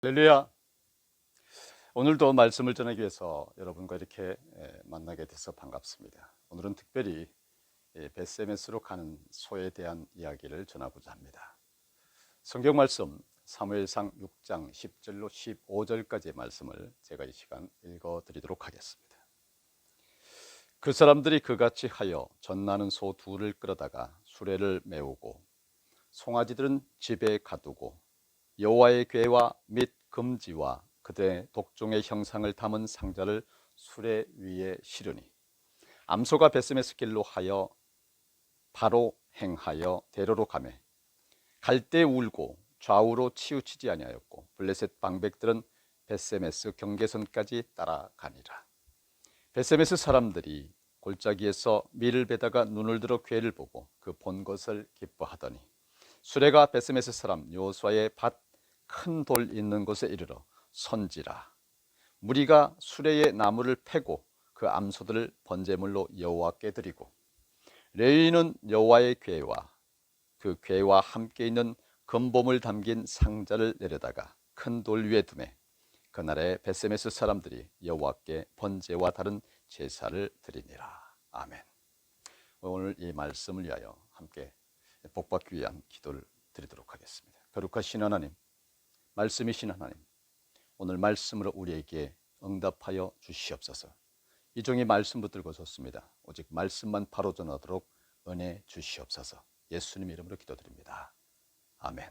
할렐루야. 오늘도 말씀을 전하기 위해서 여러분과 이렇게 만나게 돼서 반갑습니다. 오늘은 특별히 베세메스로 가는 소에 대한 이야기를 전하고자 합니다. 성경 말씀 사무엘상 6장 10절로 15절까지의 말씀을 제가 이 시간 읽어 드리도록 하겠습니다. 그 사람들이 그같이 하여 젖나는 소 둘을 끌어다가 수레를 메우고 송아지들은 집에 가두고 여호와의 궤와 및 금지와 그들의 독종의 형상을 담은 상자를 수레 위에 실으니 암소가 베스메스 길로 하여 바로 행하여 대로로 가매 갈 때 울고 좌우로 치우치지 아니하였고 블레셋 방백들은 베세메스 경계선까지 따라가니라. 베세메스 사람들이 골짜기에서 밀을 베다가 눈을 들어 궤를 보고 그 본 것을 기뻐하더니 수레가 베세메스 사람 여호수아의 밭 큰 돌 있는 곳에 이르러 선지라. 무리가 수레의 나무를 패고 그 암소들을 번제물로 여호와께 드리고 레위인은 여호와의 궤와 그 궤와 함께 있는 금봄을 담긴 상자를 내려다가 큰 돌 위에 두매 그날에 베세메스 사람들이 여호와께 번제와 다른 제사를 드리니라. 아멘. 오늘 이 말씀을 위하여 함께 복받기 위한 기도를 드리도록 하겠습니다. 거룩하신 하나님, 말씀이신 하나님, 오늘 말씀으로 우리에게 응답하여 주시옵소서. 이 종이 말씀 붙들고 섰습니다. 오직 말씀만 바로 전하도록 은혜 주시옵소서. 예수님 이름으로 기도드립니다. 아멘.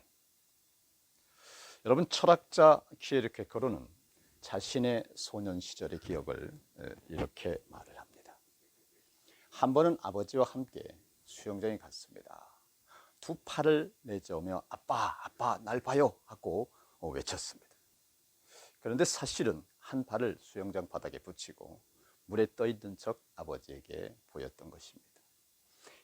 여러분, 철학자 키에르케고르는 자신의 소년 시절의 기억을 이렇게 말을 합니다. 한 번은 아버지와 함께 수영장에 갔습니다. 두 팔을 내저으며 아빠, 아빠, 날 봐요 하고 외쳤습니다. 그런데 사실은 한 발을 수영장 바닥에 붙이고 물에 떠 있는 척 아버지에게 보였던 것입니다.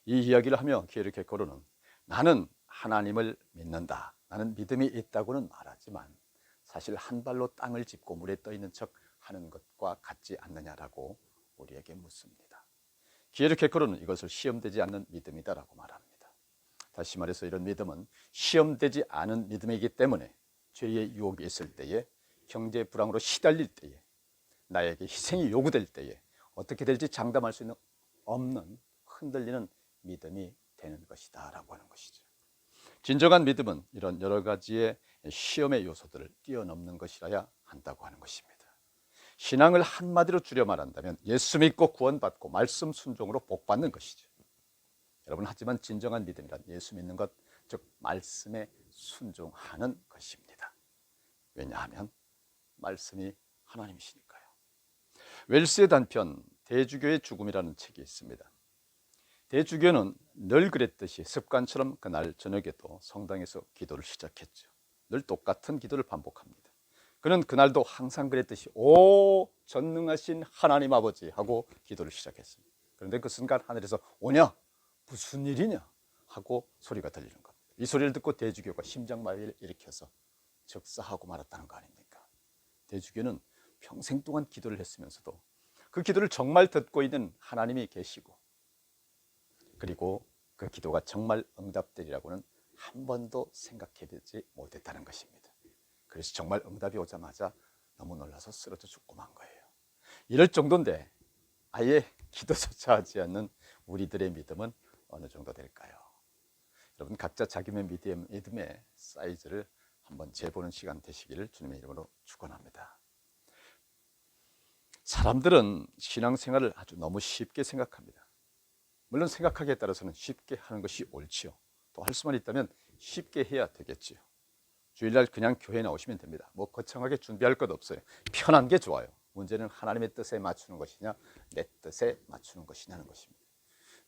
이 이야기를 하며 키에르케고르는 나는 하나님을 믿는다, 나는 믿음이 있다고는 말하지만 사실 한 발로 땅을 짚고 물에 떠 있는 척 하는 것과 같지 않느냐라고 우리에게 묻습니다. 키에르케고르는 이것을 시험되지 않는 믿음이다라고 말합니다. 다시 말해서 이런 믿음은 시험되지 않은 믿음이기 때문에 죄의 유혹이 있을 때에, 경제 불황으로 시달릴 때에, 나에게 희생이 요구될 때에 어떻게 될지 장담할 수 있는 없는 흔들리는 믿음이 되는 것이다 라고 하는 것이죠. 진정한 믿음은 이런 여러 가지의 시험의 요소들을 뛰어넘는 것이라야 한다고 하는 것입니다. 신앙을 한마디로 줄여 말한다면 예수 믿고 구원받고 말씀 순종으로 복받는 것이죠. 여러분, 하지만 진정한 믿음이란 예수 믿는 것, 즉 말씀에 순종하는 것입니다. 왜냐하면 말씀이 하나님이시니까요. 웰스의 단편 대주교의 죽음이라는 책이 있습니다. 대주교는 늘 그랬듯이 습관처럼 그날 저녁에도 성당에서 기도를 시작했죠. 늘 똑같은 기도를 반복합니다. 그는 그날도 항상 그랬듯이 오 전능하신 하나님 아버지 하고 기도를 시작했습니다. 그런데 그 순간 하늘에서 오냐? 무슨 일이냐? 하고 소리가 들리는 겁니다. 이 소리를 듣고 대주교가 심장마비를 일으켜서 즉사하고 말았다는 거 아닙니까? 대주교는 평생 동안 기도를 했으면서도 그 기도를 정말 듣고 있는 하나님이 계시고, 그리고 그 기도가 정말 응답되리라고는 한 번도 생각해보지 못했다는 것입니다. 그래서 정말 응답이 오자마자 너무 놀라서 쓰러져 죽고 만 거예요. 이럴 정도인데 아예 기도조차 하지 않는 우리들의 믿음은 어느 정도 될까요? 여러분, 각자 자기의 믿음의 사이즈를 한번 재보는 시간 되시기를 주님의 이름으로 축원합니다. 사람들은 신앙생활을 아주 너무 쉽게 생각합니다. 물론 생각하기에 따라서는 쉽게 하는 것이 옳지요. 또 할 수만 있다면 쉽게 해야 되겠지요. 주일날 그냥 교회에 나오시면 됩니다. 뭐 거창하게 준비할 것 없어요. 편한 게 좋아요. 문제는 하나님의 뜻에 맞추는 것이냐 내 뜻에 맞추는 것이냐는 것입니다.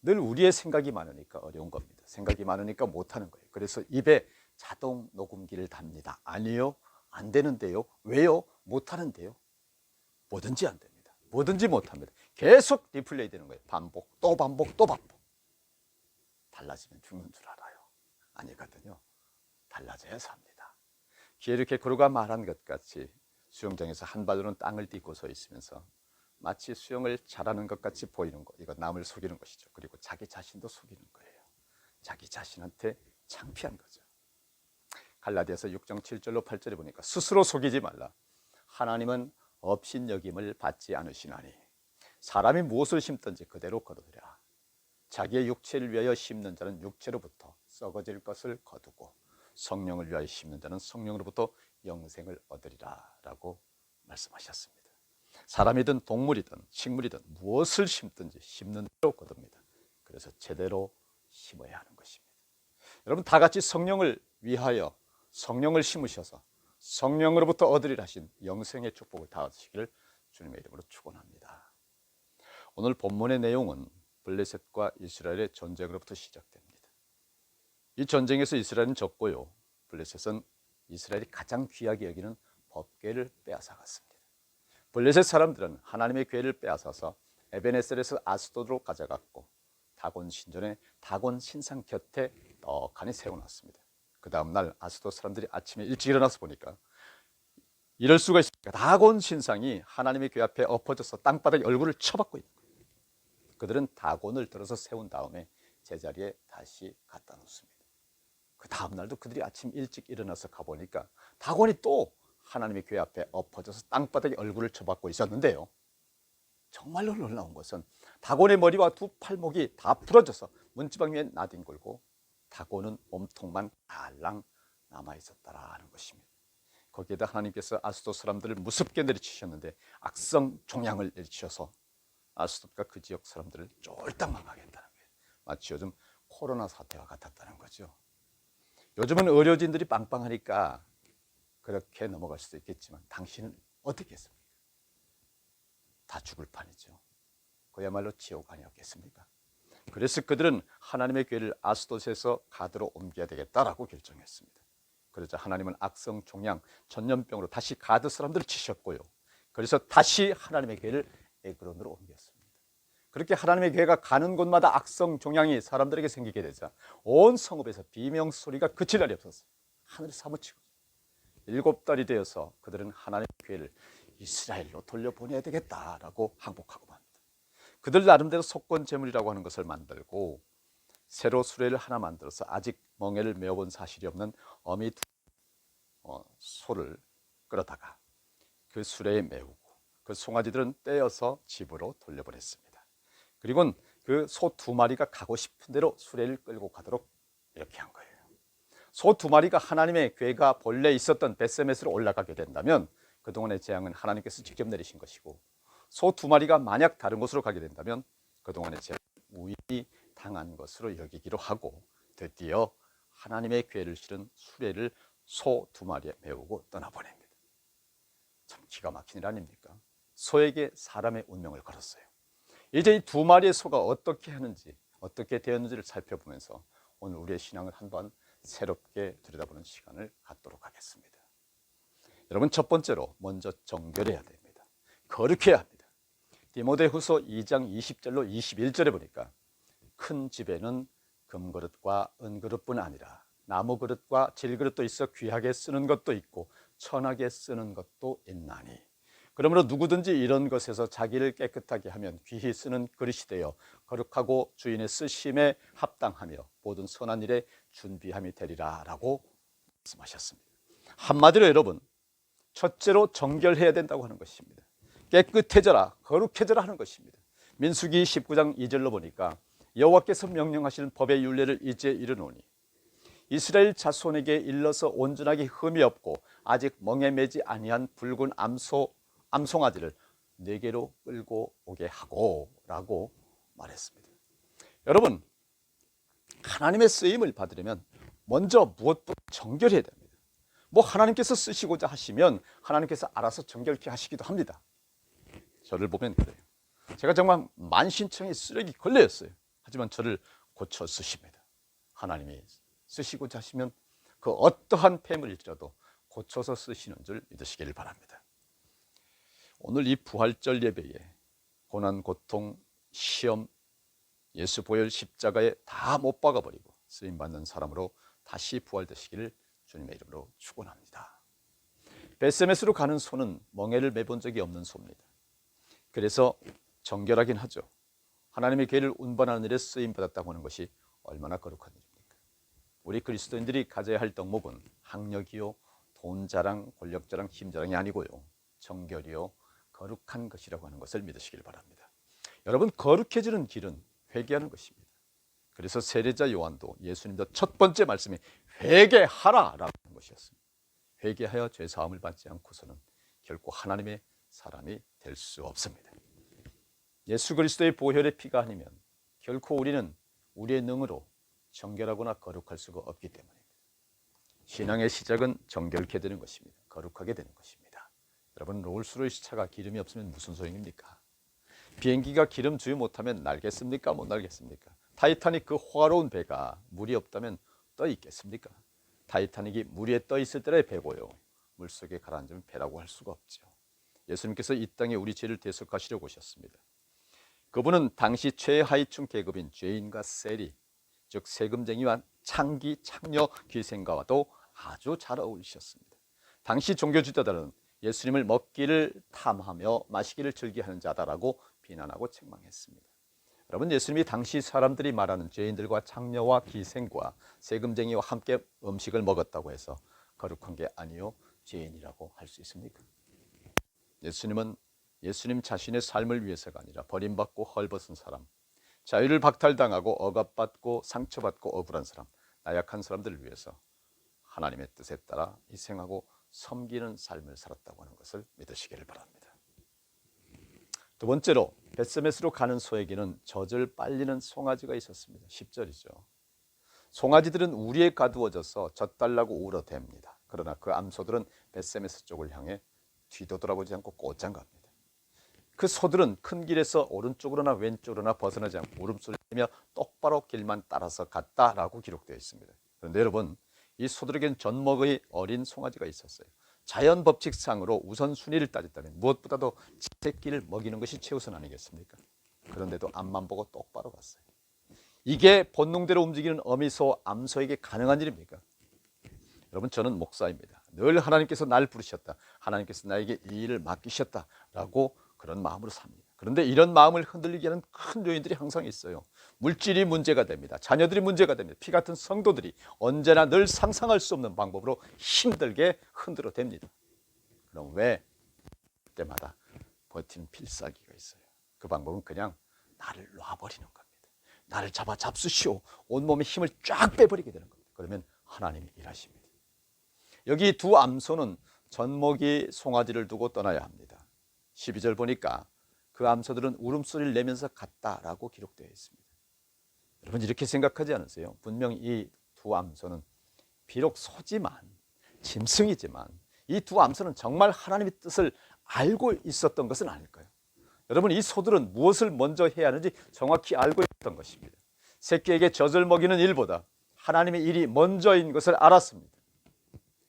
늘 우리의 생각이 많으니까 어려운 겁니다. 생각이 많으니까 못하는 거예요. 그래서 입에 자동 녹음기를 답니다. 아니요, 안 되는데요. 왜요? 못하는데요. 뭐든지 안 됩니다. 뭐든지 못합니다. 계속 리플레이 되는 거예요. 반복, 또 반복, 또 반복. 달라지면 죽는 줄 알아요. 아니거든요. 달라져야서 합니다. 키에르케고르가 말한 것 같이 수영장에서 한 발로는 땅을 딛고 서 있으면서 마치 수영을 잘하는 것 같이 보이는 것, 이거 남을 속이는 것이죠. 그리고 자기 자신도 속이는 거예요. 자기 자신한테 창피한 거죠. 갈라디아서 6장 7절로 8절에 보니까 스스로 속이지 말라. 하나님은 업신여김을 받지 않으시나니 사람이 무엇을 심든지 그대로 거두리라. 자기의 육체를 위하여 심는 자는 육체로부터 썩어질 것을 거두고 성령을 위하여 심는 자는 성령으로부터 영생을 얻으리라 라고 말씀하셨습니다. 사람이든 동물이든 식물이든 무엇을 심든지 심는 대로 거둡니다. 그래서 제대로 심어야 하는 것입니다. 여러분 다 같이 성령을 위하여 성령을 심으셔서 성령으로부터 얻으리라 하신 영생의 축복을 다 얻으시기를 주님의 이름으로 축원합니다. 오늘 본문의 내용은 블레셋과 이스라엘의 전쟁으로부터 시작됩니다. 이 전쟁에서 이스라엘은 졌고요, 블레셋은 이스라엘이 가장 귀하게 여기는 법궤를 빼앗아갔습니다. 블레셋 사람들은 하나님의 궤를 빼앗아서 에베네셀에서 아스도드로 가져갔고 다곤 신전에 다곤 신상 곁에 떡하니 세워놨습니다. 그 다음 날 아스도 사람들이 아침에 일찍 일어나서 보니까 이럴 수가 있습니까? 다곤 신상이 하나님의 궤 앞에 엎어져서 땅바닥에 얼굴을 쳐박고 있는 거예요. 그들은 다곤을 들어서 세운 다음에 제자리에 다시 갖다 놓습니다. 그 다음 날도 그들이 아침 일찍 일어나서 가보니까 다곤이 또 하나님의 궤 앞에 엎어져서 땅바닥에 얼굴을 쳐박고 있었는데요, 정말로 놀라운 것은 다곤의 머리와 두 팔목이 다 부러져서 문지방 위에 나뒹굴고 다곤은 몸통만 달랑 남아있었다라는 것입니다. 거기에다 하나님께서 아스돗 사람들을 무섭게 내리치셨는데 악성 종양을 내리치셔서 아스돗과 그 지역 사람들을 쫄딱 망하겠다는 거예요. 마치 요즘 코로나 사태와 같았다는 거죠. 요즘은 의료진들이 빵빵하니까 그렇게 넘어갈 수도 있겠지만 당신은 어떻게 했습니까? 다 죽을 판이죠. 그야말로 지옥 아니었겠습니까? 그래서 그들은 하나님의 궤를 아스돗에서 가드로 옮겨야 되겠다라고 결정했습니다. 그러자 하나님은 악성 종양 전염병으로 다시 가드 사람들을 치셨고요, 그래서 다시 하나님의 궤를 에그론으로 옮겼습니다. 그렇게 하나님의 궤가 가는 곳마다 악성 종양이 사람들에게 생기게 되자 온 성읍에서 비명 소리가 그칠 날이 없었어요. 하늘이 사무치고 7달이 되어서 그들은 하나님의 궤를 이스라엘로 돌려보내야 되겠다라고 항복하고 맙니다. 그들 나름대로 속건 제물이라고 하는 것을 만들고 새로 수레를 하나 만들어서 아직 멍에를 메어본 사실이 없는 어미 소를 끌어다가 그 수레에 메우고 그 송아지들은 떼어서 집으로 돌려보냈습니다. 그리고 그 소 2마리가 가고 싶은 대로 수레를 끌고 가도록 이렇게 한 거예요. 소 2마리가 하나님의 궤가 본래 있었던 벳세메스로 올라가게 된다면 그동안의 재앙은 하나님께서 직접 내리신 것이고, 소 2마리가 만약 다른 곳으로 가게 된다면 그동안의 재앙은 우연히 당한 것으로 여기기로 하고 드디어 하나님의 궤를 실은 수레를 소 2마리에 메우고 떠나보냅니다. 참 기가 막힌 일 아닙니까? 소에게 사람의 운명을 걸었어요. 이제 이 2마리의 소가 어떻게 하는지 어떻게 되었는지를 살펴보면서 오늘 우리의 신앙을 한번 새롭게 들여다보는 시간을 갖도록 하겠습니다. 여러분, 첫 번째로 먼저 정결해야 됩니다. 거룩해야 합니다. 디모데후서 2장 20절로 21절에 보니까 큰 집에는 금그릇과 은그릇뿐 아니라 나무 그릇과 질그릇도 있어 귀하게 쓰는 것도 있고 천하게 쓰는 것도 있나니, 그러므로 누구든지 이런 것에서 자기를 깨끗하게 하면 귀히 쓰는 그릇이 되어 거룩하고 주인의 쓰심에 합당하며 모든 선한 일에 준비함이 되리라 라고 말씀하셨습니다. 한마디로 여러분, 첫째로 정결해야 된다고 하는 것입니다. 깨끗해져라, 거룩해져라 하는 것입니다. 민수기 19장 2절로 보니까 여호와께서 명령하시는 법의 율례를 이제 이르노니 이스라엘 자손에게 일러서 온전하게 흠이 없고 아직 멍에 매지 아니한 붉은 암송아지를 네개로 끌고 오게 하고 라고 말했습니다. 여러분, 하나님의 쓰임을 받으려면 먼저 무엇보다 정결해야 됩니다. 뭐 하나님께서 쓰시고자 하시면 하나님께서 알아서 정결케 하시기도 합니다. 저를 보면 그래요. 제가 정말 만신창이 쓰레기 걸레였어요. 하지만 저를 고쳐 쓰십니다. 하나님이 쓰시고자 하시면 그 어떠한 폐물일지라도 고쳐서 쓰시는 줄 믿으시기를 바랍니다. 오늘 이 부활절 예배에 고난, 고통, 시험, 예수 보혈 십자가에 다 못 박아버리고 쓰임받는 사람으로 다시 부활되시기를 주님의 이름으로 축원합니다. 벳세메스로 가는 소는 멍에를 매본 적이 없는 소입니다. 그래서 정결하긴 하죠. 하나님의 궤를 운반하는 일에 쓰임받았다고 하는 것이 얼마나 거룩한 일입니까? 우리 그리스도인들이 가져야 할 덕목은 학력이요, 돈 자랑, 권력 자랑, 힘 자랑이 아니고요, 정결이요, 거룩한 것이라고 하는 것을 믿으시길 바랍니다. 여러분, 거룩해지는 길은 회개하는 것입니다. 그래서 세례자 요한도 예수님도 첫 번째 말씀이 회개하라라고 하는 것이었습니다. 회개하여 죄 사함을 받지 않고서는 결코 하나님의 사람이 될 수 없습니다. 예수 그리스도의 보혈의 피가 아니면 결코 우리는 우리의 능으로 정결하거나 거룩할 수가 없기 때문입니다. 신앙의 시작은 정결케 되는 것입니다. 거룩하게 되는 것입니다. 여러분, 롤스로이스 차가 기름이 없으면 무슨 소용입니까? 비행기가 기름 주유 못하면 날겠습니까? 못 날겠습니까? 타이타닉 그 호화로운 배가 물이 없다면 떠 있겠습니까? 타이타닉이 물에 떠 있을 때의 배고요, 물속에 가라앉으면 배라고 할 수가 없죠. 예수님께서 이 땅에 우리 죄를 대속하시려고 오셨습니다. 그분은 당시 최하위층 계급인 죄인과 세리, 즉 세금쟁이와 창기, 창녀, 기생과도 아주 잘 어울리셨습니다. 당시 종교 지도자들은 예수님을 먹기를 탐하며 마시기를 즐겨하는 자다라고 비난하고 책망했습니다. 여러분, 예수님이 당시 사람들이 말하는 죄인들과 창녀와 기생과 세금쟁이와 함께 음식을 먹었다고 해서 거룩한 게 아니요 죄인이라고 할 수 있습니까? 예수님은 예수님 자신의 삶을 위해서가 아니라 버림받고 헐벗은 사람, 자유를 박탈당하고 억압받고 상처받고 억울한 사람, 나약한 사람들을 위해서 하나님의 뜻에 따라 희생하고 섬기는 삶을 살았다고 하는 것을 믿으시기를 바랍니다. 두 번째로, 벳세메스로 가는 소에게는 젖을 빨리는 송아지가 있었습니다. 10절이죠. 송아지들은 우리에 가두어져서 젖 달라고 울어댑니다. 그러나 그 암소들은 벳세메스 쪽을 향해 뒤도 돌아보지 않고 곧장 갑니다. 그 소들은 큰 길에서 오른쪽으로나 왼쪽으로나 벗어나지 않고 울음소리를 내며 똑바로 길만 따라서 갔다라고 기록되어 있습니다. 그런데 여러분, 이 소들에겐 젖먹의 어린 송아지가 있었어요. 자연 법칙상으로 우선순위를 따졌다면 무엇보다도 새끼를 먹이는 것이 최우선 아니겠습니까? 그런데도 앞만 보고 똑바로 갔어요. 이게 본능대로 움직이는 어미소, 암소에게 가능한 일입니까? 여러분, 저는 목사입니다. 늘 하나님께서 날 부르셨다, 하나님께서 나에게 이 일을 맡기셨다라고 그런 마음으로 삽니다. 그런데 이런 마음을 흔들리게 하는 큰 요인들이 항상 있어요. 물질이 문제가 됩니다. 자녀들이 문제가 됩니다. 피 같은 성도들이 언제나 늘 상상할 수 없는 방법으로 힘들게 흔들어 댑니다. 그럼 왜? 그때마다 버티는 필살기가 있어요. 그 방법은 그냥 나를 놔버리는 겁니다. 나를 잡수시오. 온몸에 힘을 쫙 빼버리게 되는 겁니다. 그러면 하나님이 일하십니다. 여기 두 암소는 젖먹이 송아지를 두고 떠나야 합니다. 12절 보니까 그 암소들은 울음소리를 내면서 갔다라고 기록되어 있습니다. 여러분, 이렇게 생각하지 않으세요? 분명 이 두 암소는 비록 소지만, 짐승이지만 이 두 암소는 정말 하나님의 뜻을 알고 있었던 것은 아닐까요? 여러분, 이 소들은 무엇을 먼저 해야 하는지 정확히 알고 있었던 것입니다. 새끼에게 젖을 먹이는 일보다 하나님의 일이 먼저인 것을 알았습니다.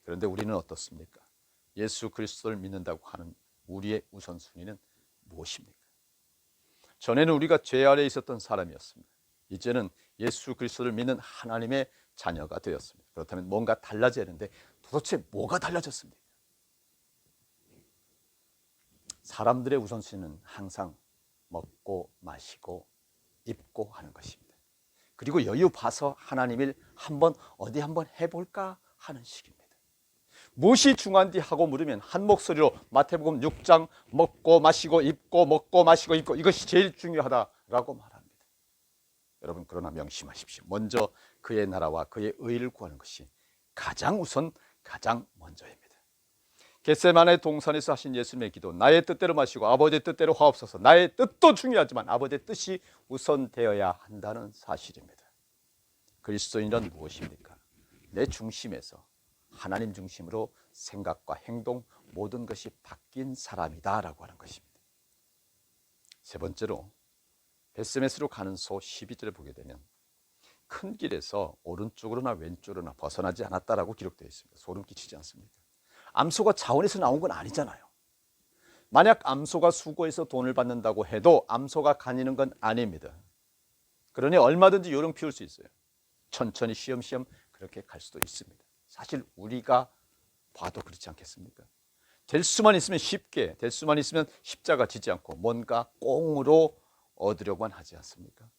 그런데 우리는 어떻습니까? 예수 그리스도를 믿는다고 하는 우리의 우선순위는 무엇입니까? 전에는 우리가 죄 아래에 있었던 사람이었습니다. 이제는 예수 그리스도를 믿는 하나님의 자녀가 되었습니다. 그렇다면 뭔가 달라져야 하는데 도대체 뭐가 달라졌습니까? 사람들의 우선순위는 항상 먹고 마시고 입고 하는 것입니다. 그리고 여유 봐서 하나님 일 한번 어디 한번 해볼까 하는 식입니다. 무엇이 중요한지 하고 물으면 한 목소리로 마태복음 6장 먹고 마시고 입고 먹고 마시고 입고 이것이 제일 중요하다라고 말합니다. 여러분, 그러나 명심하십시오. 먼저 그의 나라와 그의 의를 구하는 것이 가장 우선 가장 먼저입니다. 겟세마네 동산에서 하신 예수님의 기도, 나의 뜻대로 마시고 아버지의 뜻대로 하옵소서. 나의 뜻도 중요하지만 아버지의 뜻이 우선되어야 한다는 사실입니다. 그리스도인은 무엇입니까? 내 중심에서 하나님 중심으로 생각과 행동, 모든 것이 바뀐 사람이다라고 하는 것입니다. 세 번째로, 벳세메스로 가는 소 12절에 보게 되면 큰 길에서 오른쪽으로나 왼쪽으로나 벗어나지 않았다라고 기록되어 있습니다. 소름 끼치지 않습니까? 암소가 자원에서 나온 건 아니잖아요. 만약 암소가 수고해서 돈을 받는다고 해도 암소가 가니는 건 아닙니다. 그러니 얼마든지 요령 피울 수 있어요. 천천히 쉬엄쉬엄 그렇게 갈 수도 있습니다. 사실 우리가 봐도 그렇지 않겠습니까? 될 수만 있으면 쉽게, 될 수만 있으면 십자가 지지 않고 뭔가 꽁으로 얻으려고만 하지 않습니까?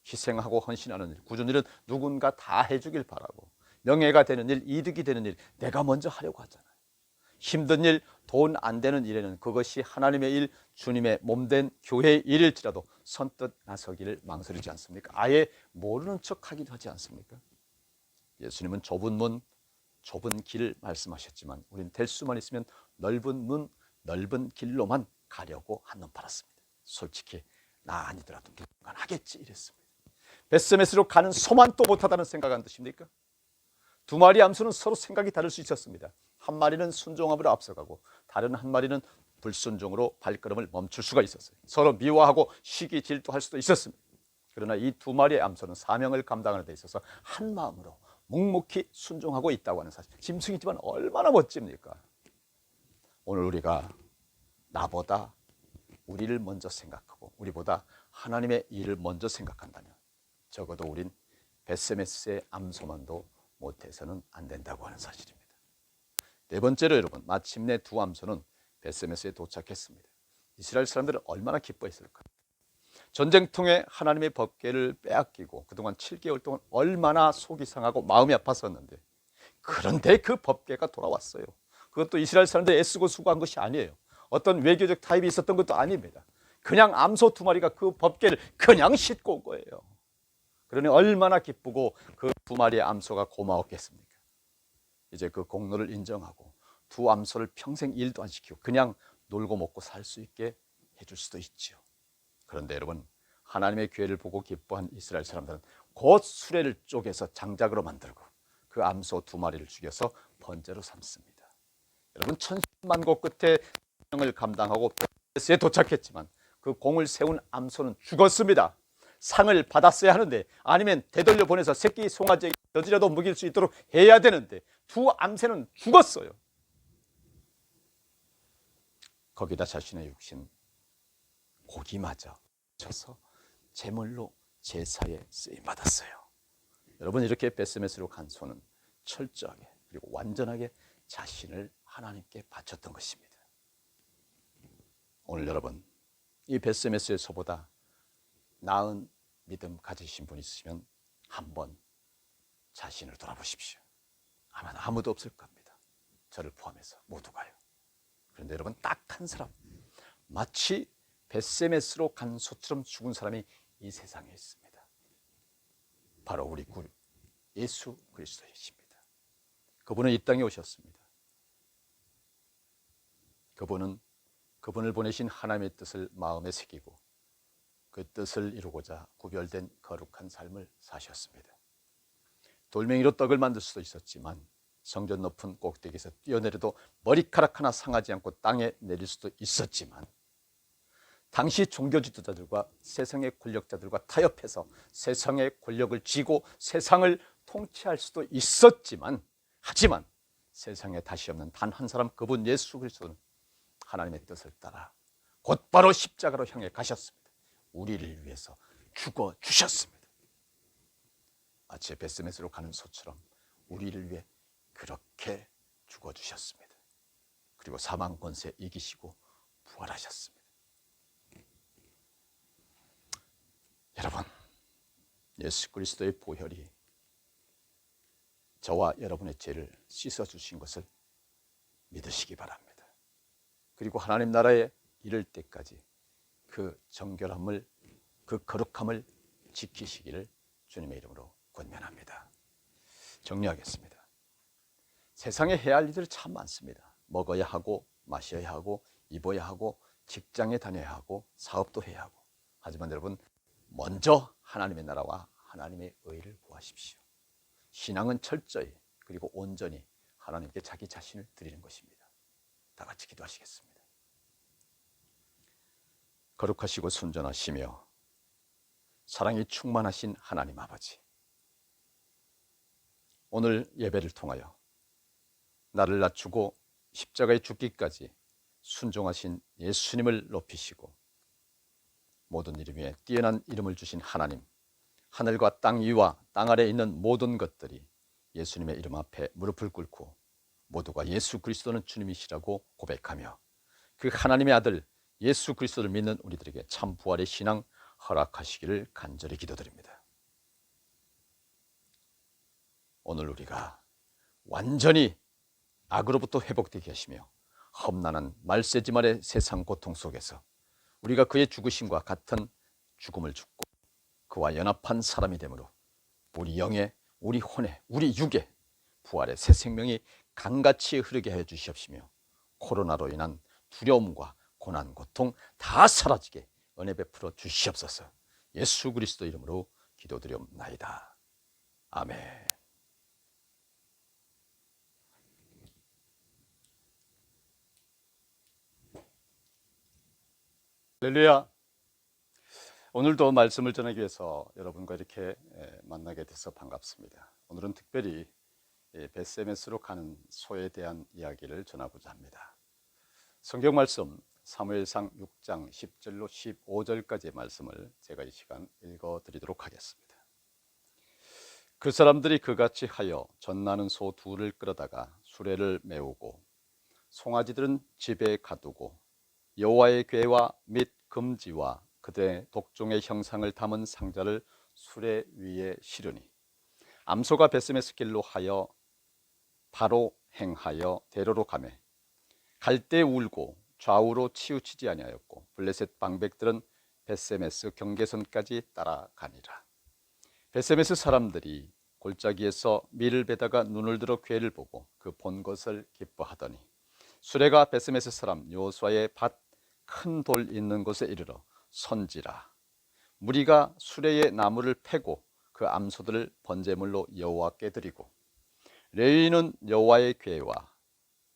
희생하고 헌신하는 일, 굳은 일은 누군가 다 해주길 바라고 명예가 되는 일, 이득이 되는 일 내가 먼저 하려고 하잖아요. 힘든 일, 돈 안 되는 일에는 그것이 하나님의 일, 주님의 몸된 교회의 일일지라도 선뜻 나서기를 망설이지 않습니까? 아예 모르는 척하기도 하지 않습니까? 예수님은 좁은 문, 좁은 길 말씀하셨지만 우리는 될 수만 있으면 넓은 문, 넓은 길로만 가려고 한눈 팔았습니다. 솔직히 나 아니더라도 누군가 하겠지 이랬습니다. 벳세메스로 가는 소만 또 못하다는 생각한 듯입니까? 두 마리 암소는 서로 생각이 다를 수 있었습니다. 한 마리는 순종함으로 앞서가고 다른 한 마리는 불순종으로 발걸음을 멈출 수가 있었어요. 서로 미워하고 시기 질투할 수도 있었습니다. 그러나 이 두 마리의 암소는 사명을 감당하는 데 있어서 한 마음으로 묵묵히 순종하고 있다고 하는 사실. 짐승이지만 얼마나 멋집니까? 오늘 우리가 나보다 우리를 먼저 생각하고 우리보다 하나님의 일을 먼저 생각한다면 적어도 우린 벳세메스의 암소만도 못해서는 안 된다고 하는 사실입니다. 네 번째로 여러분, 마침내 두 암소는 벳세메스에 도착했습니다. 이스라엘 사람들은 얼마나 기뻐했을까? 전쟁통에 하나님의 법궤를 빼앗기고 그동안 7개월 동안 얼마나 속이 상하고 마음이 아팠었는데, 그런데 그 법궤가 돌아왔어요. 그것도 이스라엘 사람들이 애쓰고 수고한 것이 아니에요. 어떤 외교적 타협이 있었던 것도 아닙니다. 그냥 암소 두 마리가 그 법궤를 그냥 싣고 온 거예요. 그러니 얼마나 기쁘고 그 두 마리의 암소가 고마웠겠습니까? 이제 그 공로를 인정하고 두 암소를 평생 일도 안 시키고 그냥 놀고 먹고 살 수 있게 해줄 수도 있죠. 그런데 여러분, 하나님의 기회를 보고 기뻐한 이스라엘 사람들은 곧 수레를 쪼개서 장작으로 만들고 그 암소 두 마리를 죽여서 번제로 삼습니다. 여러분, 천신만고 끝에 사명을 감당하고 벳세에 도착했지만 그 공을 세운 암소는 죽었습니다. 상을 받았어야 하는데, 아니면 되돌려 보내서 새끼 송아지에 젖이라도 먹일 수 있도록 해야 되는데 두 암새는 죽었어요. 거기다 자신의 육신 고기마저 쳐서 제물로 제사에 쓰임받았어요. 여러분, 이렇게 벳세메스로 간 소는 철저하게 그리고 완전하게 자신을 하나님께 바쳤던 것입니다. 오늘 여러분, 이 벳세메스의 소보다 나은 믿음 가지신 분 있으면 한번 자신을 돌아보십시오. 아마 아무도 없을 겁니다. 저를 포함해서 모두가요. 그런데 여러분, 딱 한 사람, 마치 벳세메스로 간 소처럼 죽은 사람이 이 세상에 있습니다. 바로 우리 구 예수 그리스도이십니다. 그분은 이 땅에 오셨습니다. 그분을 보내신 하나님의 뜻을 마음에 새기고 그 뜻을 이루고자 구별된 거룩한 삶을 사셨습니다. 돌멩이로 떡을 만들 수도 있었지만 성전 높은 꼭대기에서 뛰어내려도 머리카락 하나 상하지 않고 땅에 내릴 수도 있었지만, 당시 종교 지도자들과 세상의 권력자들과 타협해서 세상의 권력을 쥐고 세상을 통치할 수도 있었지만, 하지만 세상에 다시 없는 단 한 사람, 그분 예수 그리스도는 하나님의 뜻을 따라 곧바로 십자가로 향해 가셨습니다. 우리를 위해서 죽어 주셨습니다. 마치 벳세메스로 가는 소처럼 우리를 위해 그렇게 죽어 주셨습니다. 그리고 사망 권세 이기시고 부활하셨습니다. 여러분, 예수 그리스도의 보혈이 저와 여러분의 죄를 씻어 주신 것을 믿으시기 바랍니다. 그리고 하나님 나라에 이를 때까지 그 정결함을, 그 거룩함을 지키시기를 주님의 이름으로 권면합니다. 정리하겠습니다. 세상에 해야 할 일들이 참 많습니다. 먹어야 하고 마셔야 하고 입어야 하고 직장에 다녀야 하고 사업도 해야 하고. 하지만 여러분, 먼저 하나님의 나라와 하나님의 의를 구하십시오. 신앙은 철저히 그리고 온전히 하나님께 자기 자신을 드리는 것입니다. 다 같이 기도하시겠습니다. 거룩하시고 순전하시며 사랑이 충만하신 하나님 아버지, 오늘 예배를 통하여 나를 낮추고 십자가에 죽기까지 순종하신 예수님을 높이시고 모든 이름 위에 뛰어난 이름을 주신 하나님, 하늘과 땅 위와 땅 아래에 있는 모든 것들이 예수님의 이름 앞에 무릎을 꿇고 모두가 예수 그리스도는 주님이시라고 고백하며 그 하나님의 아들 예수 그리스도를 믿는 우리들에게 참 부활의 신앙 허락하시기를 간절히 기도드립니다. 오늘 우리가 완전히 악으로부터 회복되게 하시며 험난한 말세지말의 세상 고통 속에서 우리가 그의 죽으심과 같은 죽음을 죽고 그와 연합한 사람이 되므로 우리 영에, 우리 혼에, 우리 육에 부활의 새 생명이 강같이 흐르게 해 주시옵시며 코로나로 인한 두려움과 고난, 고통 다 사라지게 은혜 베풀어 주시옵소서. 예수 그리스도 이름으로 기도드리옵나이다. 아멘. 할렐루야. 오늘도 말씀을 전하기 위해서 여러분과 이렇게 만나게 돼서 반갑습니다. 오늘은 특별히 벳세메스로 가는 소에 대한 이야기를 전하고자 합니다. 성경 말씀 사무엘상 6장 10절로 15절까지의 말씀을 제가 이 시간 읽어드리도록 하겠습니다. 그 사람들이 그같이 하여 젖나는 소 둘을 끌어다가 수레를 메우고 송아지들은 집에 가두고 여호와의 궤와 및 금지와 그들의 독종의 형상을 담은 상자를 수레 위에 실으니 암소가 벳세메스 길로 하여 바로 행하여 대로로 가매 갈 때 울고 좌우로 치우치지 아니하였고 블레셋 방백들은 벳세메스 경계선까지 따라가니라. 벳세메스 사람들이 골짜기에서 밀을 베다가 눈을 들어 궤를 보고 그 본 것을 기뻐하더니 수레가 벳세메스 사람 여호수아의 밭 큰 돌 있는 곳에 이르러 선지라. 무리가 수레의 나무를 패고 그 암소들을 번제물로 여호와께 드리고 레위인은 여호와의 궤와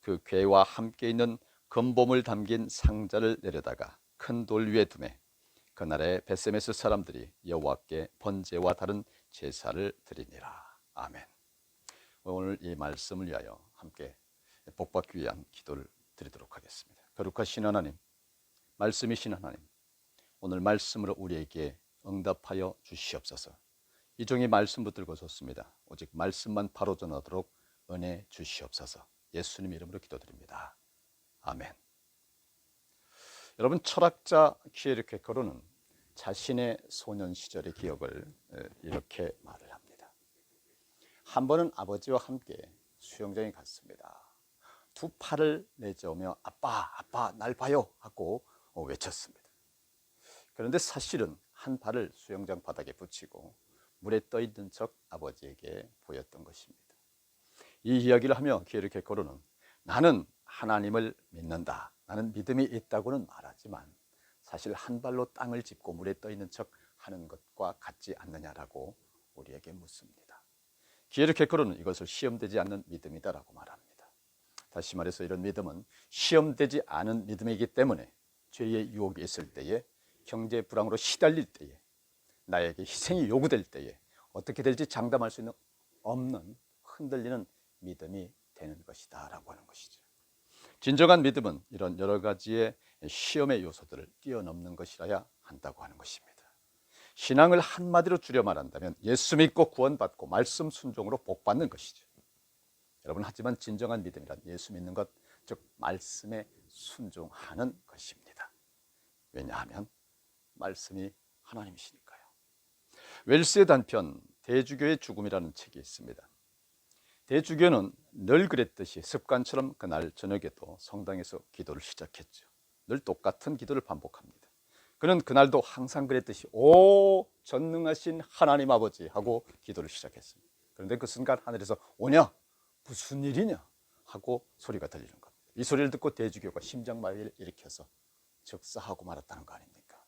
그 궤와 함께 있는 금봄을 담긴 상자를 내려다가 큰 돌 위에 두매 그날에 벳세메스 사람들이 여호와께 번제와 다른 제사를 드리니라. 아멘. 오늘 이 말씀을 위하여 함께 복받기 위한 기도를 드리도록 하겠습니다. 거룩하신 하나님, 말씀이신 하나님, 오늘 말씀으로 우리에게 응답하여 주시옵소서. 이 종이 말씀 붙들고 섰습니다. 오직 말씀만 바로 전하도록 은혜 주시옵소서. 예수님 이름으로 기도드립니다. 아멘. 여러분, 철학자 키에르케고르는 자신의 소년 시절의 기억을 이렇게 말을 합니다. 한 번은 아버지와 함께 수영장에 갔습니다. 두 팔을 내저으며 아빠, 아빠, 날 봐요 하고 외쳤습니다. 그런데 사실은 한 발을 수영장 바닥에 붙이고 물에 떠 있는 척 아버지에게 보였던 것입니다. 이 이야기를 하며 키에르케고르는 나는 하나님을 믿는다, 나는 믿음이 있다고는 말하지만 사실 한 발로 땅을 짚고 물에 떠 있는 척 하는 것과 같지 않느냐라고 우리에게 묻습니다. 키에르케고르는 이것을 시험되지 않는 믿음이다라고 말합니다. 다시 말해서 이런 믿음은 시험되지 않은 믿음이기 때문에 죄의 유혹이 있을 때에, 경제 불황으로 시달릴 때에, 나에게 희생이 요구될 때에 어떻게 될지 장담할 수 있는 없는 흔들리는 믿음이 되는 것이다 라고 하는 것이죠. 진정한 믿음은 이런 여러 가지의 시험의 요소들을 뛰어넘는 것이라야 한다고 하는 것입니다. 신앙을 한마디로 줄여 말한다면 예수 믿고 구원받고 말씀 순종으로 복받는 것이죠. 여러분, 하지만 진정한 믿음이란 예수 믿는 것, 즉 말씀에 순종하는 것입니다. 왜냐하면 말씀이 하나님이시니까요. 웰스의 단편 대주교의 죽음이라는 책이 있습니다. 대주교는 늘 그랬듯이 습관처럼 그날 저녁에도 성당에서 기도를 시작했죠. 늘 똑같은 기도를 반복합니다. 그는 그날도 항상 그랬듯이 오 전능하신 하나님 아버지 하고 기도를 시작했습니다. 그런데 그 순간 하늘에서 오냐? 무슨 일이냐? 하고 소리가 들리는 겁니다. 이 소리를 듣고 대주교가 심장마비를 일으켜서 즉사하고 말았다는 거 아닙니까?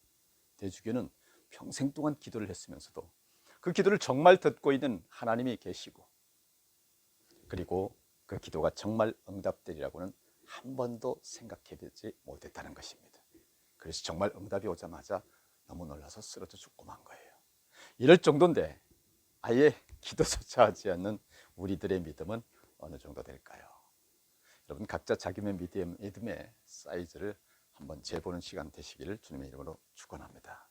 대주교는 평생 동안 기도를 했으면서도 그 기도를 정말 듣고 있는 하나님이 계시고 그리고 그 기도가 정말 응답되리라고는 한 번도 생각해보지 못했다는 것입니다. 그래서 정말 응답이 오자마자 너무 놀라서 쓰러져 죽고 만 거예요. 이럴 정도인데 아예 기도조차 하지 않는 우리들의 믿음은 어느 정도 될까요? 여러분, 각자 자기의 믿음의 사이즈를 한번 재보는 시간 되시기를 주님의 이름으로 축원합니다.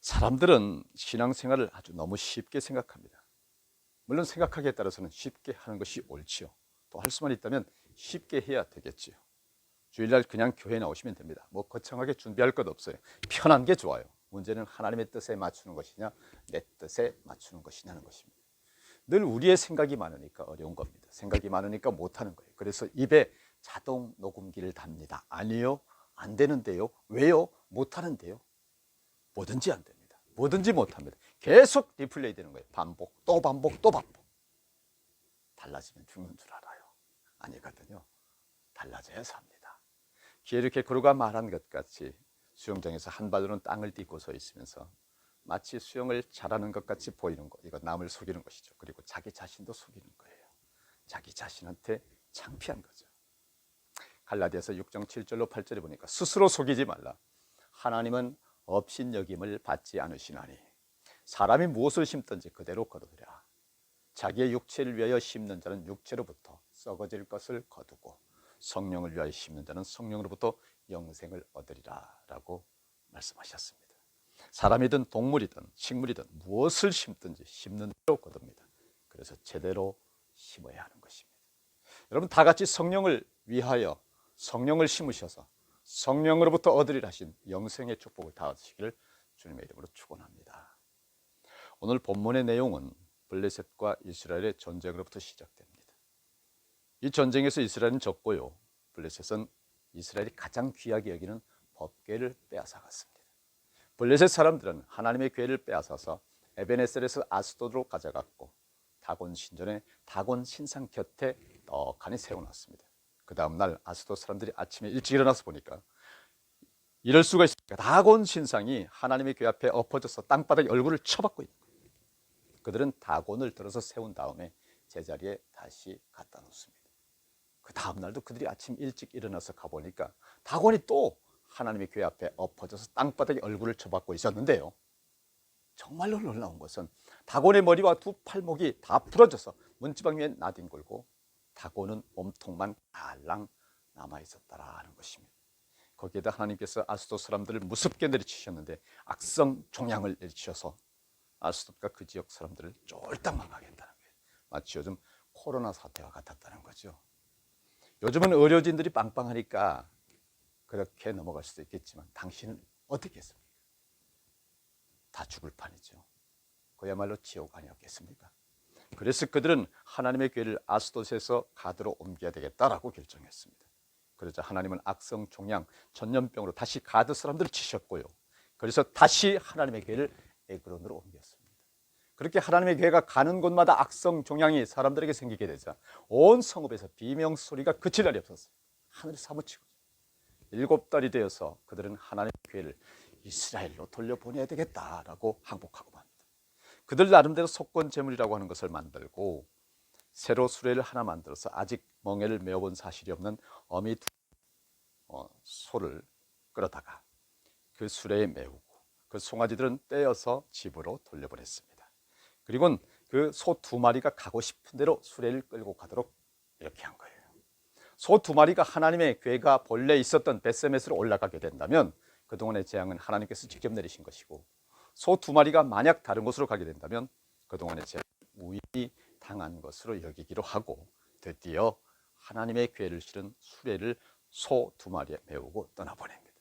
사람들은 신앙생활을 아주 너무 쉽게 생각합니다. 물론 생각하기에 따라서는 쉽게 하는 것이 옳지요. 또 할 수만 있다면 쉽게 해야 되겠지요. 주일날 그냥 교회에 나오시면 됩니다. 뭐 거창하게 준비할 것 없어요. 편한 게 좋아요. 문제는 하나님의 뜻에 맞추는 것이냐 내 뜻에 맞추는 것이냐는 것입니다. 늘 우리의 생각이 많으니까 어려운 겁니다. 생각이 많으니까 못하는 거예요. 그래서 입에 자동 녹음기를 답니다. 아니요, 안 되는데요. 왜요? 못하는데요. 뭐든지 안 됩니다. 뭐든지 못합니다. 계속 리플레이 되는 거예요. 반복, 또 반복, 또 반복. 달라지면 죽는 줄 알아요. 아니거든요. 달라져야서 합니다. 키에르케고르가 말한 것 같이 수영장에서 한 발로는 땅을 딛고 서 있으면서 마치 수영을 잘하는 것 같이 보이는 거, 이거 남을 속이는 것이죠. 그리고 자기 자신도 속이는 거예요. 자기 자신한테 창피한 거죠. 갈라디아서 6장 7절로 8절에 보니까 스스로 속이지 말라. 하나님은 업신여김을 받지 않으시나니 사람이 무엇을 심든지 그대로 거두리라. 자기의 육체를 위하여 심는 자는 육체로부터 썩어질 것을 거두고 성령을 위하여 심는 자는 성령으로부터 영생을 얻으리라 라고 말씀하셨습니다. 사람이든 동물이든 식물이든 무엇을 심든지 심는 대로 거둡니다. 그래서 제대로 심어야 하는 것입니다. 여러분, 다 같이 성령을 위하여 성령을 심으셔서 성령으로부터 얻으리라 하신 영생의 축복을 다 얻으시기를 주님의 이름으로 축원합니다. 오늘 본문의 내용은 블레셋과 이스라엘의 전쟁으로부터 시작됩니다. 이 전쟁에서 이스라엘은 졌고요, 블레셋은 이스라엘이 가장 귀하게 여기는 법궤를 빼앗아갔습니다. 블레셋 사람들은 하나님의 궤를 빼앗아서 에베네셀에서 아스도드로 가져갔고 다곤 신전에 다곤 신상 곁에 떡하니 세워놨습니다. 그 다음 날 아스도 사람들이 아침에 일찍 일어나서 보니까 이럴 수가 있습니까? 다곤 신상이 하나님의 궤 앞에 엎어져서 땅바닥에 얼굴을 쳐박고 있는 거예요. 그들은 다곤을 들어서 세운 다음에 제자리에 다시 갖다 놓습니다. 그 다음 날도 그들이 아침 일찍 일어나서 가보니까 다곤이 또 하나님의 궤 앞에 엎어져서 땅바닥에 얼굴을 쳐박고 있었는데요, 정말로 놀라운 것은 다곤의 머리와 두 팔목이 다 부러져서 문지방 위에 나뒹굴고 다곤은 몸통만 달랑 남아있었다라는 것입니다. 거기에다 하나님께서 아스돗 사람들을 무섭게 내리치셨는데 악성 종양을 내리치셔서 아스돗과 그 지역 사람들을 쫄딱 망하겠다는 거예요. 마치 요즘 코로나 사태와 같았다는 거죠. 요즘은 의료진들이 빵빵하니까 그렇게 넘어갈 수도 있겠지만 당신은 어떻게 했습니까? 다 죽을 판이죠. 그야말로 지옥 아니었겠습니까? 그래서 그들은 하나님의 궤를 아스돗에서 가드로 옮겨야 되겠다라고 결정했습니다. 그러자 하나님은 악성 종양 전염병으로 다시 가드 사람들을 치셨고요, 그래서 다시 하나님의 궤를 에그론으로 옮겼습니다. 그렇게 하나님의 궤가 가는 곳마다 악성 종양이 사람들에게 생기게 되자 온 성읍에서 비명 소리가 그칠 날이 없었어요. 하늘이 사무치고 7달이 되어서 그들은 하나님의 궤를 이스라엘로 돌려보내야 되겠다라고 항복하고 맙니다. 그들 나름대로 속건 제물이라고 하는 것을 만들고 새로 수레를 하나 만들어서 아직 멍에를 메어본 사실이 없는 어미 소를 끌어다가 그 수레에 메우고 그 송아지들은 떼어서 집으로 돌려보냈습니다. 그리고 그 소 2마리가 가고 싶은 대로 수레를 끌고 가도록 이렇게 한 거예요. 소 2마리가 하나님의 궤가 본래 있었던 벳세메스로 올라가게 된다면 그동안의 재앙은 하나님께서 직접 내리신 것이고, 소 2마리가 만약 다른 곳으로 가게 된다면 그동안의 재앙은 우연히 당한 것으로 여기기로 하고 드디어 하나님의 궤를 실은 수레를 소 2마리에 메우고 떠나보냅니다.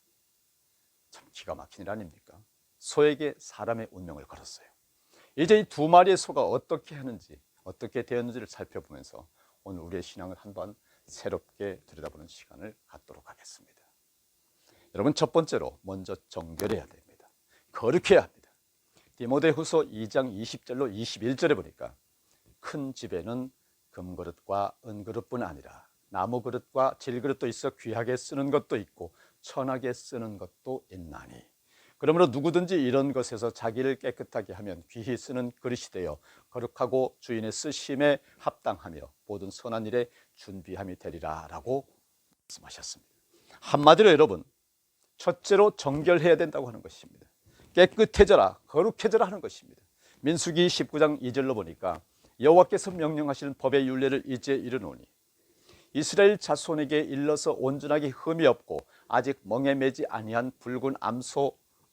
참 기가 막힌 일 아닙니까? 소에게 사람의 운명을 걸었어요. 이제 이 2마리의 소가 어떻게 하는지, 어떻게 되었는지를 살펴보면서 오늘 우리의 신앙을 한번 새롭게 들여다보는 시간을 갖도록 하겠습니다. 여러분, 첫 번째로 먼저 정결해야 됩니다. 거룩해야 합니다. 디모데후서 2장 20절로 21절에 보니까 큰 집에는 금그릇과 은그릇뿐 아니라 나무 그릇과 질그릇도 있어 귀하게 쓰는 것도 있고 천하게 쓰는 것도 있나니, 그러므로 누구든지 이런 것에서 자기를 깨끗하게 하면 귀히 쓰는 그릇이 되어 거룩하고 주인의 쓰심에 합당하며 모든 선한 일에 준비함이 되리라 라고 말씀하셨습니다. 한마디로 여러분, 첫째로 정결해야 된다고 하는 것입니다. 깨끗해져라, 거룩해져라 하는 것입니다. 민수기 19장 2절로 보니까 여호와께서 명령하시는 법의 율례를 이제 이르노니 이스라엘 자손에게 일러서 온전하게 흠이 없고 아직 멍에 매지 아니한 붉은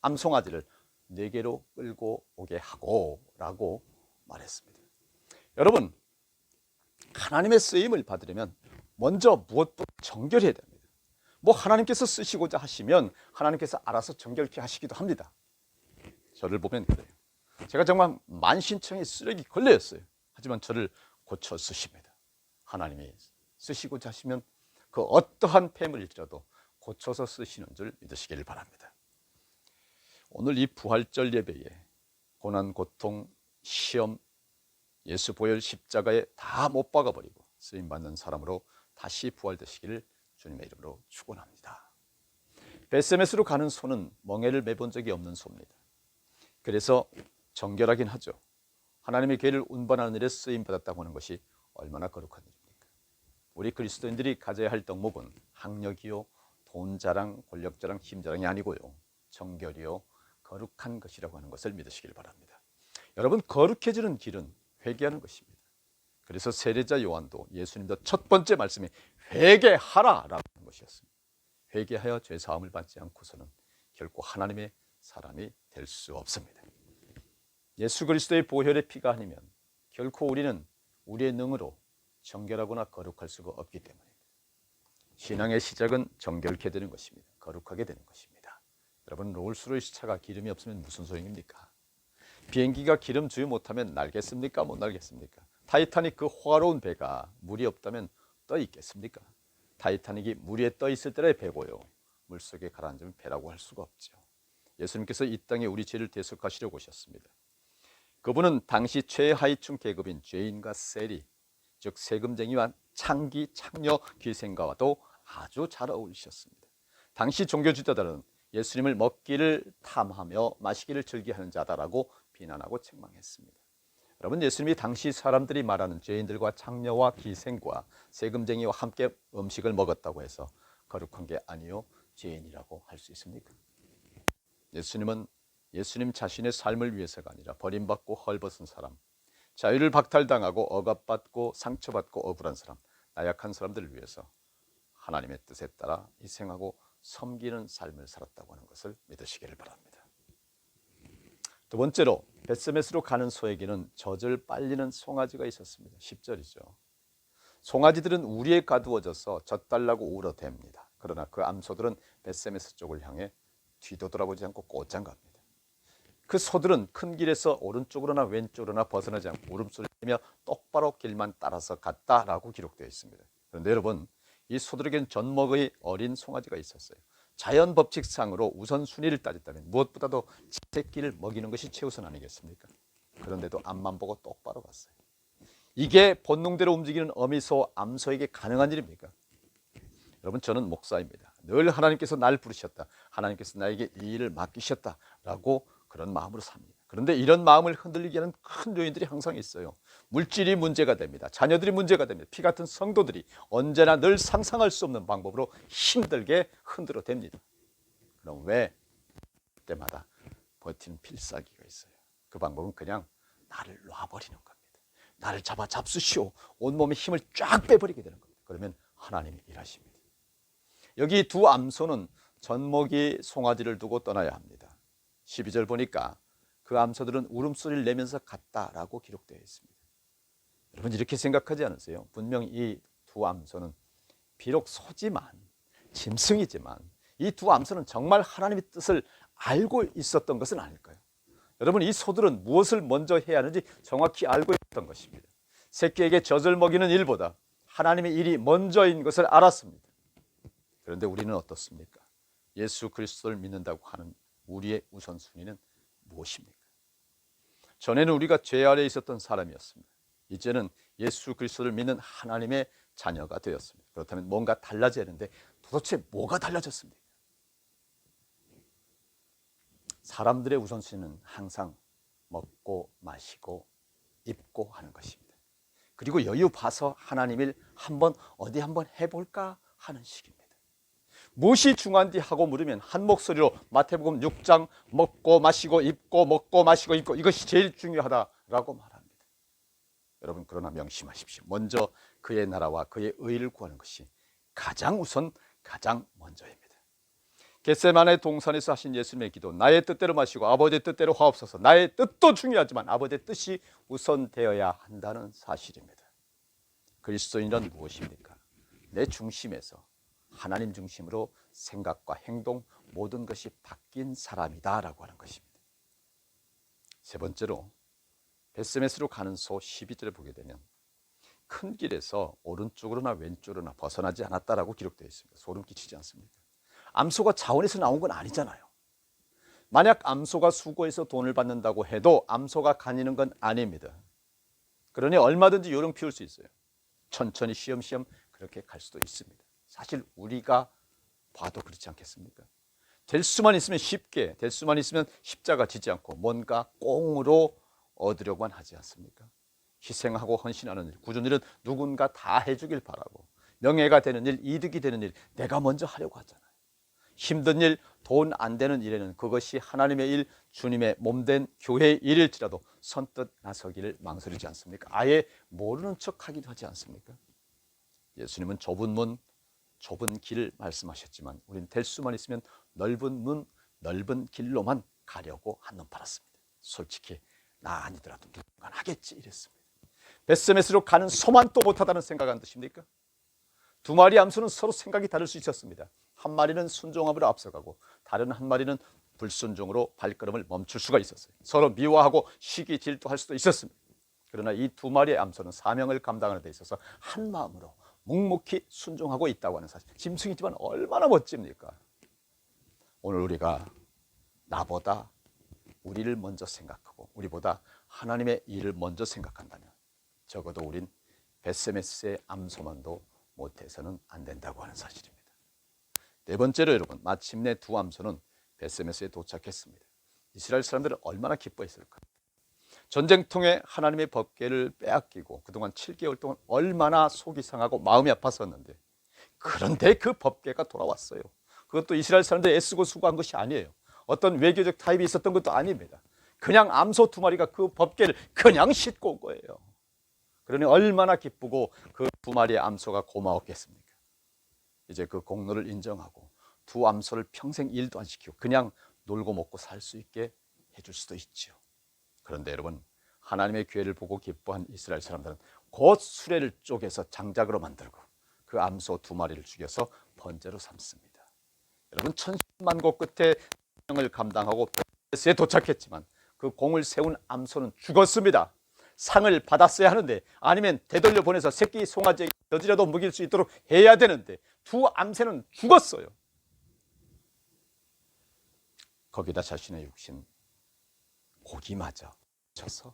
암송아지를 네개로 끌고 오게 하고 라고 말했습니다. 여러분, 하나님의 쓰임을 받으려면 먼저 무엇보다 정결해야 됩니다. 뭐 하나님께서 쓰시고자 하시면 하나님께서 알아서 정결케 하시기도 합니다. 저를 보면 그래요. 제가 정말 만신창이 쓰레기 걸레였어요. 하지만 저를 고쳐 쓰십니다. 하나님이 쓰시고자 하시면 그 어떠한 폐물일지라도 고쳐서 쓰시는 줄 믿으시기를 바랍니다. 오늘 이 부활절 예배에 고난, 고통, 시험, 예수 보혈 십자가에 다 못 박아버리고 쓰임받는 사람으로 다시 부활되시기를 주님의 이름으로 축원합니다. 벳세메스로 가는 소는 멍에를 매본 적이 없는 소입니다. 그래서 정결하긴 하죠. 하나님의 계를 운반하는 일에 쓰임받았다고 하는 것이 얼마나 거룩한 일입니까? 우리 그리스도인들이 가져야 할 덕목은 학력이요, 돈 자랑, 권력 자랑, 힘 자랑이 아니고요, 정결이요, 거룩한 것이라고 하는 것을 믿으시길 바랍니다. 여러분, 거룩해지는 길은 회개하는 것입니다. 그래서 세례자 요한도 예수님도 첫 번째 말씀이 회개하라라는 것이었습니다. 회개하여 죄 사함을 받지 않고서는 결코 하나님의 사람이 될 수 없습니다. 예수 그리스도의 보혈의 피가 아니면 결코 우리는 우리의 능으로 정결하거나 거룩할 수가 없기 때문입니다. 신앙의 시작은 정결케 되는 것입니다. 거룩하게 되는 것입니다. 여러분, 롤스로이스 차가 기름이 없으면 무슨 소용입니까? 비행기가 기름 주유 못하면 날겠습니까? 못 날겠습니까? 타이타닉 그 호화로운 배가 물이 없다면 떠 있겠습니까? 타이타닉이 물 위에 떠 있을 때의 배고요, 물속에 가라앉으면 배라고 할 수가 없죠. 예수님께서 이 땅에 우리 죄를 대속하시려고 오셨습니다. 그분은 당시 최하위층 계급인 죄인과 세리, 즉 세금쟁이와 창기, 창녀, 기생과도 아주 잘 어울리셨습니다. 당시 종교 지도자들은 예수님을 먹기를 탐하며 마시기를 즐겨하는 자다라고 비난하고 책망했습니다. 여러분, 예수님이 당시 사람들이 말하는 죄인들과 창녀와 기생과 세금쟁이와 함께 음식을 먹었다고 해서 거룩한 게 아니요 죄인이라고 할 수 있습니까? 예수님은 예수님 자신의 삶을 위해서가 아니라 버림받고 헐벗은 사람, 자유를 박탈당하고 억압받고 상처받고 억울한 사람, 나약한 사람들을 위해서 하나님의 뜻에 따라 희생하고 섬기는 삶을 살았다고 하는 것을 믿으시기를 바랍니다. 두 번째로 벳세메스로 가는 소에게는 젖을 빨리는 송아지가 있었습니다. 10절이죠. 송아지들은 우리에 가두어져서 젖 달라고 울어댑니다. 그러나 그 암소들은 벳세메스 쪽을 향해 뒤도 돌아보지 않고 곧장 갑니다. 그 소들은 큰 길에서 오른쪽으로나 왼쪽으로나 벗어나지 않고 울음소리를 내며 똑바로 길만 따라서 갔다라고 기록되어 있습니다. 그런데 여러분, 이 소들에게는 젖먹의 어린 송아지가 있었어요. 자연 법칙상으로 우선순위를 따졌다면 무엇보다도 새끼를 먹이는 것이 최우선 아니겠습니까? 그런데도 앞만 보고 똑바로 갔어요. 이게 본능대로 움직이는 어미소, 암소에게 가능한 일입니까? 여러분, 저는 목사입니다. 늘 하나님께서 날 부르셨다, 하나님께서 나에게 이 일을 맡기셨다라고 그런 마음으로 삽니다. 그런데 이런 마음을 흔들리게 하는 큰 요인들이 항상 있어요. 물질이 문제가 됩니다. 자녀들이 문제가 됩니다. 피 같은 성도들이 언제나 늘 상상할 수 없는 방법으로 힘들게 흔들어 댑니다. 그럼 왜 그때마다 버티는 필살기가 있어요. 그 방법은 그냥 나를 놔버리는 겁니다. 나를 잡수시오. 온몸에 힘을 쫙 빼버리게 되는 겁니다. 그러면 하나님이 일하십니다. 여기 두 암소는 젖먹이 송아지를 두고 떠나야 합니다. 12절 보니까 그 암소들은 울음소리를 내면서 갔다라고 기록되어 있습니다. 여러분, 이렇게 생각하지 않으세요? 분명 이 두 암소는 비록 소지만, 짐승이지만 이 두 암소는 정말 하나님의 뜻을 알고 있었던 것은 아닐까요? 여러분, 이 소들은 무엇을 먼저 해야 하는지 정확히 알고 있었던 것입니다. 새끼에게 젖을 먹이는 일보다 하나님의 일이 먼저인 것을 알았습니다. 그런데 우리는 어떻습니까? 예수 그리스도를 믿는다고 하는 우리의 우선순위는 무엇입니까? 전에는 우리가 죄 아래에 있었던 사람이었습니다. 이제는 예수 그리스도를 믿는 하나님의 자녀가 되었습니다. 그렇다면 뭔가 달라져야 하는데 도대체 뭐가 달라졌습니까? 사람들의 우선순위는 항상 먹고 마시고 입고 하는 것입니다. 그리고 여유 봐서 하나님 일 어디 한번 해볼까 하는 식입니다. 무엇이 중요한지 하고 물으면 한 목소리로 마태복음 6장 먹고 마시고 입고 먹고 마시고 입고 이것이 제일 중요하다라고 말합니다. 여러분, 그러나 명심하십시오. 먼저 그의 나라와 그의 의를 구하는 것이 가장 우선 가장 먼저입니다. 겟세마네 동산에서 하신 예수님의 기도, 나의 뜻대로 마시고 아버지의 뜻대로 하옵소서. 나의 뜻도 중요하지만 아버지의 뜻이 우선되어야 한다는 사실입니다. 그리스도인은 무엇입니까? 내 중심에서 하나님 중심으로 생각과 행동, 모든 것이 바뀐 사람이다 라고 하는 것입니다. 세 번째로 벳세메스로 가는 소 12절에 보게 되면 큰 길에서 오른쪽으로나 왼쪽으로나 벗어나지 않았다라고 기록되어 있습니다. 소름 끼치지 않습니까? 암소가 자원에서 나온 건 아니잖아요. 만약 암소가 수고해서 돈을 받는다고 해도 암소가 가니는 건 아닙니다. 그러니 얼마든지 요령 피울 수 있어요. 천천히 쉬엄쉬엄 그렇게 갈 수도 있습니다. 사실 우리가 봐도 그렇지 않겠습니까? 될 수만 있으면 쉽게, 될 수만 있으면 십자가 지지 않고 뭔가 꽁으로 얻으려고만 하지 않습니까? 희생하고 헌신하는 일, 굳은 일은 누군가 다 해주길 바라고, 명예가 되는 일, 이득이 되는 일 내가 먼저 하려고 하잖아요. 힘든 일, 돈 안 되는 일에는 그것이 하나님의 일, 주님의 몸된 교회의 일일지라도 선뜻 나서기를 망설이지 않습니까? 아예 모르는 척하기도 하지 않습니까? 예수님은 좁은 문, 좁은 길을 말씀하셨지만 우리는 될 수만 있으면 넓은 문, 넓은 길로만 가려고 한눈 팔았습니다. 솔직히 나 아니더라도 누군가 하겠지 이랬습니다. 벳세메스로 가는 소만 또 못하다는 생각한 뜻입니까? 두 마리 암소는 서로 생각이 다를 수 있었습니다. 한 마리는 순종함으로 앞서가고 다른 한 마리는 불순종으로 발걸음을 멈출 수가 있었어요. 서로 미워하고 시기 질투할 수도 있었습니다. 그러나 이 두 마리의 암소는 사명을 감당하는 데 있어서 한 마음으로 묵묵히 순종하고 있다고 하는 사실, 짐승이지만 얼마나 멋집니까? 오늘 우리가 나보다 우리를 먼저 생각하고 우리보다 하나님의 일을 먼저 생각한다면 적어도 우린 벳세메스의 암소만도 못해서는 안 된다고 하는 사실입니다. 네 번째로 여러분, 마침내 두 암소는 벳세메스에 도착했습니다. 이스라엘 사람들은 얼마나 기뻐했을까? 전쟁통에 하나님의 법궤를 빼앗기고 그동안 7개월 동안 얼마나 속이 상하고 마음이 아팠었는데, 그런데 그 법궤가 돌아왔어요. 그것도 이스라엘 사람들이 애쓰고 수고한 것이 아니에요. 어떤 외교적 타협이 있었던 것도 아닙니다. 그냥 암소 두 마리가 그 법궤를 그냥 싣고 온 거예요. 그러니 얼마나 기쁘고 그 두 마리의 암소가 고마웠겠습니까? 이제 그 공로를 인정하고 두 암소를 평생 일도 안 시키고 그냥 놀고 먹고 살 수 있게 해줄 수도 있죠. 그런데 여러분, 하나님의 기회를 보고 기뻐한 이스라엘 사람들은 곧 수레를 쪼개서 장작으로 만들고 그 암소 두 마리를 죽여서 번제로 삼습니다. 여러분, 천신만고 끝에 사명을 감당하고 벳세에 도착했지만 그 공을 세운 암소는 죽었습니다. 상을 받았어야 하는데, 아니면 되돌려 보내서 새끼 송아지에게 너지라도 먹일 수 있도록 해야 되는데 두 암새는 죽었어요. 거기다 자신의 육신 고기마저 쳐서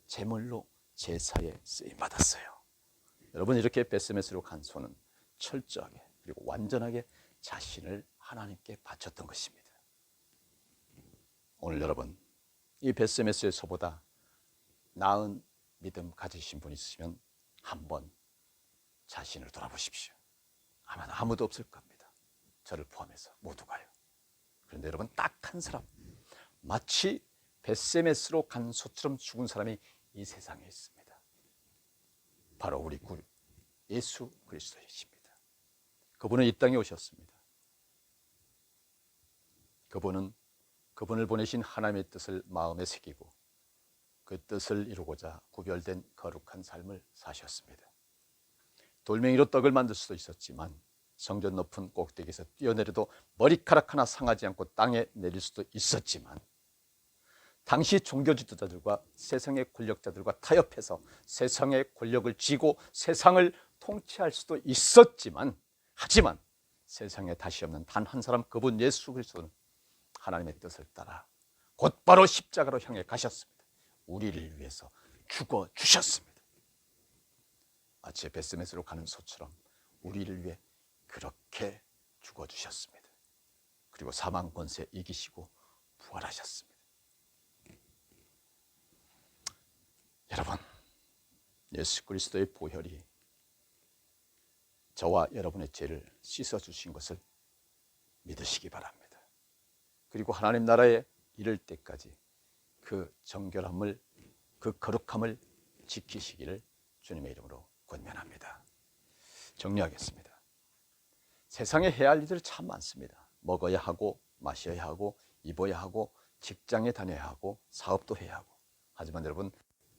제물로 제사에 쓰임받았어요. 여러분, 이렇게 벳세메스로 간 소는 철저하게 그리고 완전하게 자신을 하나님께 바쳤던 것입니다. 오늘 여러분, 이 벳세메스의 소보다 나은 믿음 가지신 분 있으면 한번 자신을 돌아보십시오. 아마 아무도 없을 겁니다. 저를 포함해서 모두가요. 그런데 여러분, 딱 한 사람, 마치 벳세메스로 간 소처럼 죽은 사람이 이 세상에 있습니다. 바로 우리 구 예수 그리스도이십니다. 그분은 이 땅에 오셨습니다. 그분을 보내신 하나님의 뜻을 마음에 새기고 그 뜻을 이루고자 구별된 거룩한 삶을 사셨습니다. 돌멩이로 떡을 만들 수도 있었지만 성전 높은 꼭대기에서 뛰어내려도 머리카락 하나 상하지 않고 땅에 내릴 수도 있었지만, 당시 종교 지도자들과 세상의 권력자들과 타협해서 세상의 권력을 쥐고 세상을 통치할 수도 있었지만, 하지만 세상에 다시 없는 단 한 사람, 그분 예수 그리스도는 하나님의 뜻을 따라 곧바로 십자가로 향해 가셨습니다. 우리를 위해서 죽어 주셨습니다. 마치 벳세메스로 가는 소처럼 우리를 위해 그렇게 죽어 주셨습니다. 그리고 사망 권세 이기시고 부활하셨습니다. 여러분, 예수 그리스도의 보혈이 저와 여러분의 죄를 씻어주신 것을 믿으시기 바랍니다. 그리고 하나님 나라에 이를 때까지 그 정결함을, 그 거룩함을 지키시기를 주님의 이름으로 권면합니다. 정리하겠습니다. 세상에 해야 할 일들이 참 많습니다. 먹어야 하고 마셔야 하고 입어야 하고 직장에 다녀야 하고 사업도 해야 하고. 하지만 여러분,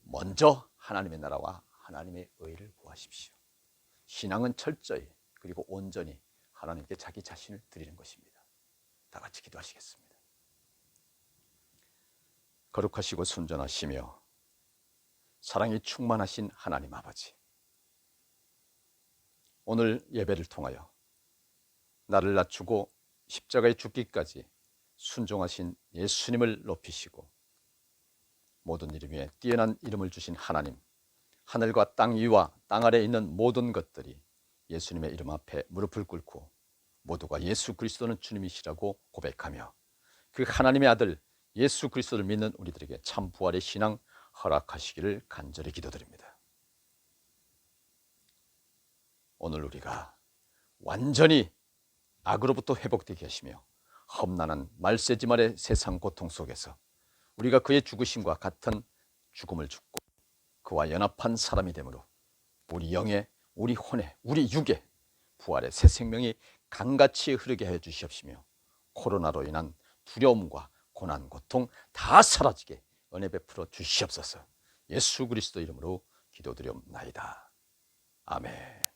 먼저 하나님의 나라와 하나님의 의를 구하십시오. 신앙은 철저히 그리고 온전히 하나님께 자기 자신을 드리는 것입니다. 다 같이 기도하시겠습니다. 거룩하시고 순전하시며 사랑이 충만하신 하나님 아버지, 오늘 예배를 통하여 나를 낮추고 십자가에 죽기까지 순종하신 예수님을 높이시고 모든 이름 위에 뛰어난 이름을 주신 하나님, 하늘과 땅 위와 땅 아래에 있는 모든 것들이 예수님의 이름 앞에 무릎을 꿇고 모두가 예수 그리스도는 주님이시라고 고백하며 그 하나님의 아들 예수 그리스도를 믿는 우리들에게 참 부활의 신앙 허락하시기를 간절히 기도드립니다. 오늘 우리가 완전히 악으로부터 회복되게 하시며 험난한 말세지말의 세상 고통 속에서 우리가 그의 죽으심과 같은 죽음을 죽고 그와 연합한 사람이 되므로 우리 영에, 우리 혼에, 우리 육에 부활의 새 생명이 강같이 흐르게 해 주시옵시며 코로나로 인한 두려움과 고난, 고통 다 사라지게 은혜 베풀어 주시옵소서. 예수 그리스도 이름으로 기도드리옵나이다. 아멘.